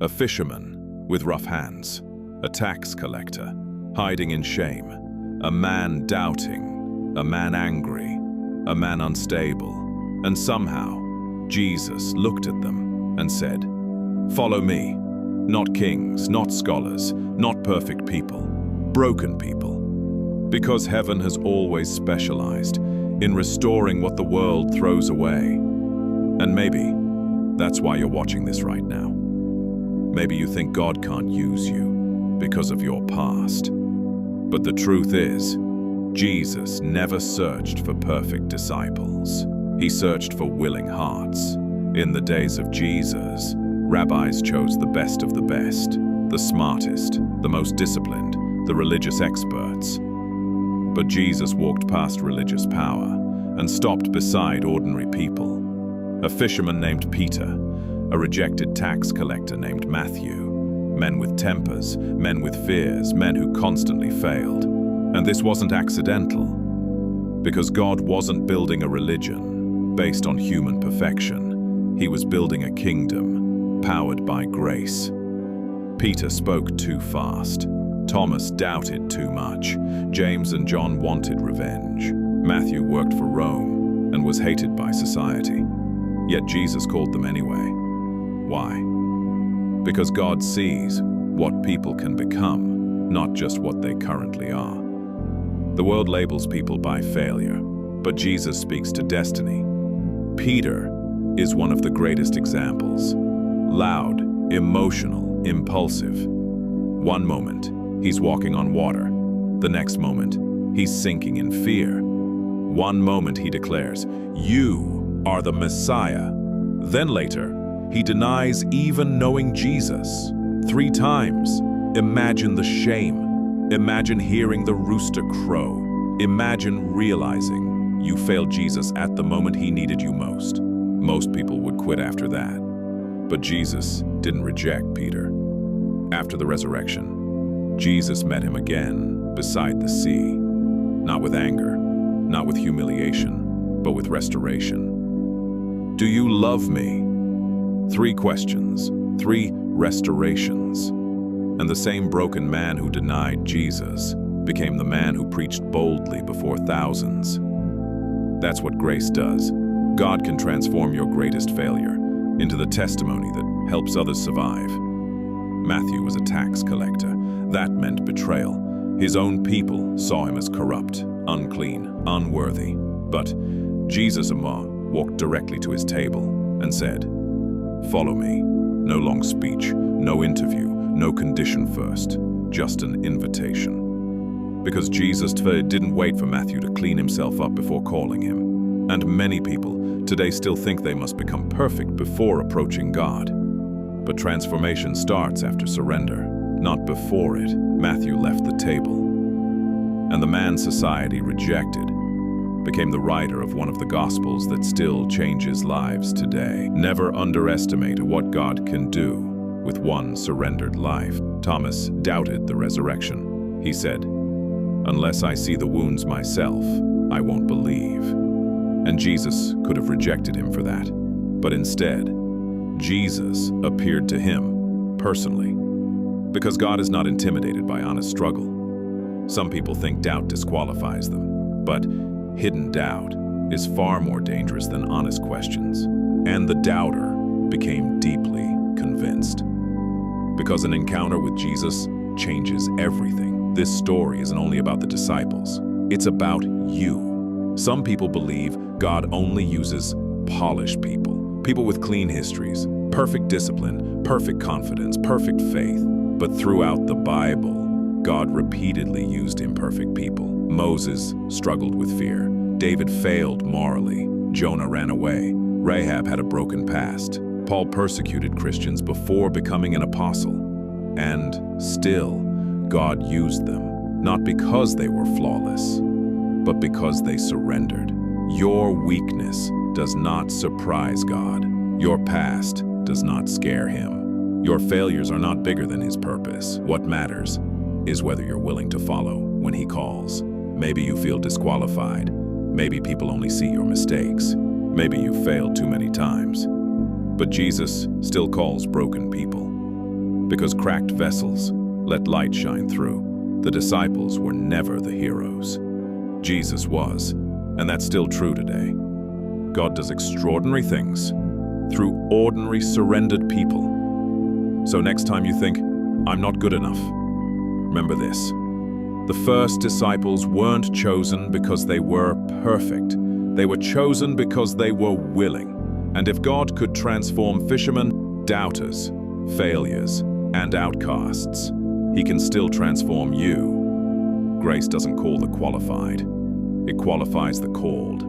a fisherman with rough hands, a tax collector hiding in shame, a man doubting, a man angry, a man unstable. And somehow, Jesus looked at them and said, "Follow me, not kings, not scholars, not perfect people, broken people." Because heaven has always specialized in restoring what the world throws away. And maybe that's why you're watching this right now. Maybe you think God can't use you because of your past. But the truth is, Jesus never searched for perfect disciples. He searched for willing hearts. In the days of Jesus, rabbis chose the best of the best, the smartest, the most disciplined, the religious experts. But Jesus walked past religious power and stopped beside ordinary people. A fisherman named Peter, a rejected tax collector named Matthew, men with tempers, men with fears, men who constantly failed. And this wasn't accidental, because God wasn't building a religion based on human perfection. He was building a kingdom powered by grace. Peter spoke too fast. Thomas doubted too much. James and John wanted revenge. Matthew worked for Rome and was hated by society. Yet Jesus called them anyway. Why? Because God sees what people can become, not just what they currently are. The world labels people by failure, but Jesus speaks to destiny. Peter is one of the greatest examples. Loud, emotional, impulsive. One moment, he's walking on water. The next moment, he's sinking in fear. One moment he declares, "You are the Messiah." Then later, he denies even knowing Jesus. 3 times. Imagine the shame. Imagine hearing the rooster crow. Imagine realizing you failed Jesus at the moment he needed you most. Most people would quit after that. But Jesus didn't reject Peter. After the resurrection, Jesus met him again beside the sea. Not with anger, not with humiliation, but with restoration. Do you love me? 3 questions, 3 restorations. And the same broken man who denied Jesus became the man who preached boldly before thousands. That's what grace does. God can transform your greatest failure into the testimony that helps others survive. Matthew was a tax collector. That meant betrayal. His own people saw him as corrupt, unclean, unworthy. But Jesus walked directly to his table and said, "Follow me." No long speech, no interview, no condition first, just an invitation. Because Jesus didn't wait for Matthew to clean himself up before calling him. And many people today still think they must become perfect before approaching God. But transformation starts after surrender, not before it. Matthew left the table. And the man society rejected became the writer of one of the Gospels that still changes lives today. Never underestimate what God can do with one surrendered life. Thomas doubted the resurrection. He said, "Unless I see the wounds myself, I won't believe." And Jesus could have rejected him for that. But instead, Jesus appeared to him personally. Because God is not intimidated by honest struggle. Some people think doubt disqualifies them, but hidden doubt is far more dangerous than honest questions. And the doubter became deeply convinced. Because an encounter with Jesus changes everything. This story isn't only about the disciples. It's about you. Some people believe God only uses polished people. People with clean histories, perfect discipline, perfect confidence, perfect faith. But throughout the Bible, God repeatedly used imperfect people. Moses struggled with fear. David failed morally. Jonah ran away. Rahab had a broken past. Paul persecuted Christians before becoming an apostle. And still, God used them, not because they were flawless, but because they surrendered. Your weakness does not surprise God. Your past does not scare him. Your failures are not bigger than his purpose. What matters is whether you're willing to follow when he calls. Maybe you feel disqualified. Maybe people only see your mistakes. Maybe you failed too many times. But Jesus still calls broken people. Because cracked vessels let light shine through. The disciples were never the heroes. Jesus was, and that's still true today. God does extraordinary things through ordinary, surrendered people. So next time you think, I'm not good enough, remember this. The first disciples weren't chosen because they were perfect. They were chosen because they were willing. And if God could transform fishermen, doubters, failures, and outcasts, He can still transform you. Grace doesn't call the qualified. It qualifies the called.